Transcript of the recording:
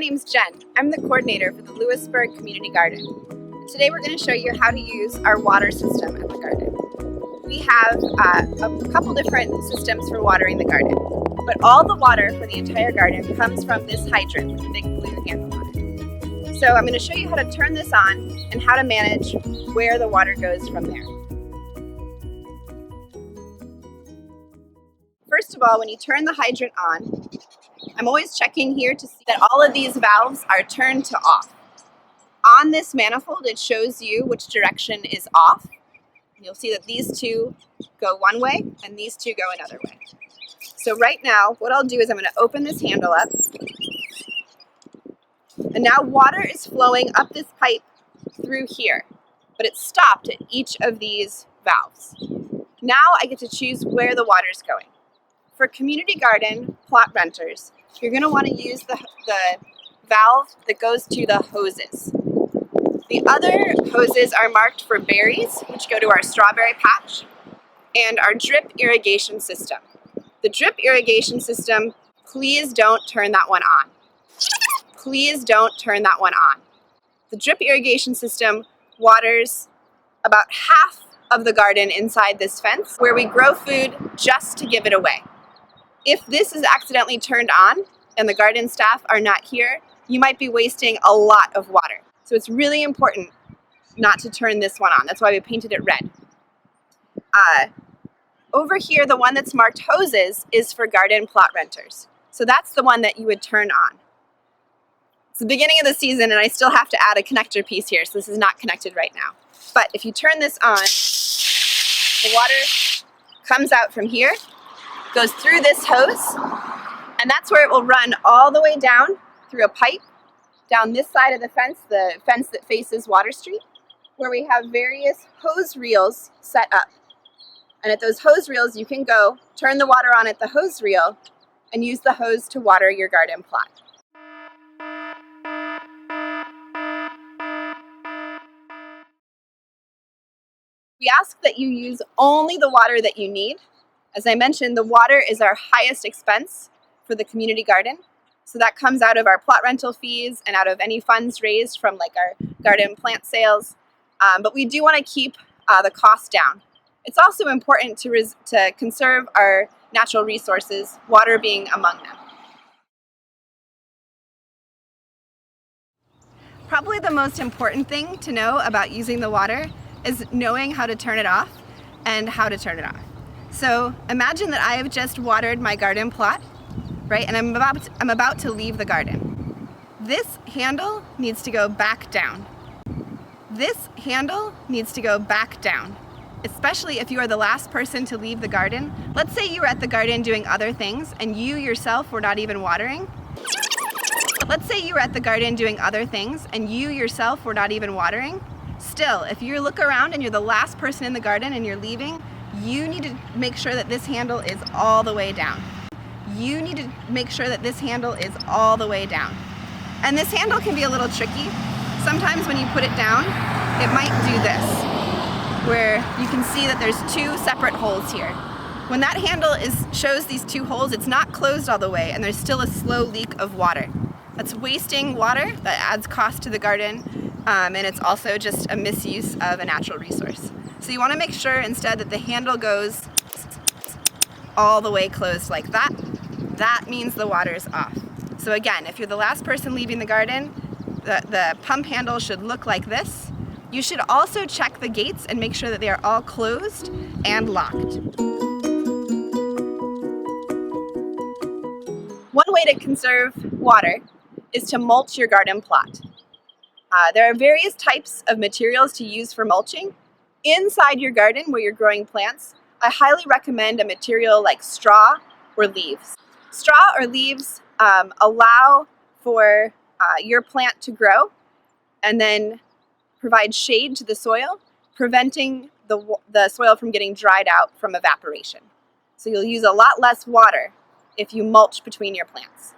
name's Jen. I'm the coordinator for the Lewisburg Community Garden. Today we're going to show you how to use our water system at the garden. We have a couple different systems for watering the garden, but all the water for the entire garden comes from this hydrant with a big blue handle on it. So I'm going to show you how to turn this on and how to manage where the water goes from there. First of all, when you turn the hydrant on, I'm always checking here to see that all of these valves are turned to off. On this manifold, it shows you which direction is off. You'll see that these two go one way and these two go another way. So right now, what I'll do is I'm going to open this handle up. And now water is flowing up this pipe through here, but it's stopped at each of these valves. Now I get to choose where the water is going. For community garden plot renters, you're going to want to use the valve that goes to the hoses. The other hoses are marked for berries, which go to our strawberry patch, and our drip irrigation system. The drip irrigation system, please don't turn that one on. Please don't turn that one on. The drip irrigation system waters about half of the garden inside this fence, where we grow food just to give it away. If this is accidentally turned on and the garden staff are not here, you might be wasting a lot of water. So it's really important not to turn this one on. That's why we painted it red. Over here, the one that's marked hoses is for garden plot renters. So that's the one that you would turn on. It's the beginning of the season and I still have to add a connector piece here, so this is not connected right now. But if you turn this on, the water comes out from here, goes through this hose, and that's where it will run all the way down through a pipe down this side of the fence that faces Water Street, where we have various hose reels set up. And at those hose reels, you can go turn the water on at the hose reel and use the hose to water your garden plot. We ask that you use only the water that you need. As I mentioned, the water is our highest expense for the community garden. So that comes out of our plot rental fees and out of any funds raised from like our garden plant sales. But we do want to keep the cost down. It's also important to conserve our natural resources, water being among them. Probably the most important thing to know about using the water is knowing how to turn it off and how to turn it off. So imagine that I have just watered my garden plot, right? And I'm about to leave the garden. This handle needs to go back down. This handle needs to go back down, especially if you are the last person to leave the garden. Let's say you were at the garden doing other things and you yourself were not even watering. Let's say you were at the garden doing other things and you yourself were not even watering. Still, if you look around and you're the last person in the garden and you're leaving, you need to make sure that this handle is all the way down. You need to make sure that this handle is all the way down. And this handle can be a little tricky. Sometimes when you put it down, it might do this, where you can see that there's two separate holes here. When that handle shows these two holes, it's not closed all the way and there's still a slow leak of water. That's wasting water, that adds cost to the garden, and it's also just a misuse of a natural resource. So you want to make sure instead that the handle goes all the way closed like that. That means the water is off. So again, if you're the last person leaving the garden, the pump handle should look like this. You should also check the gates and make sure that they are all closed and locked. One way to conserve water is to mulch your garden plot. There are various types of materials to use for mulching. Inside your garden where you're growing plants, I highly recommend a material like straw or leaves. Straw or leaves allow for your plant to grow and then provide shade to the soil, preventing the soil from getting dried out from evaporation. So you'll use a lot less water if you mulch between your plants.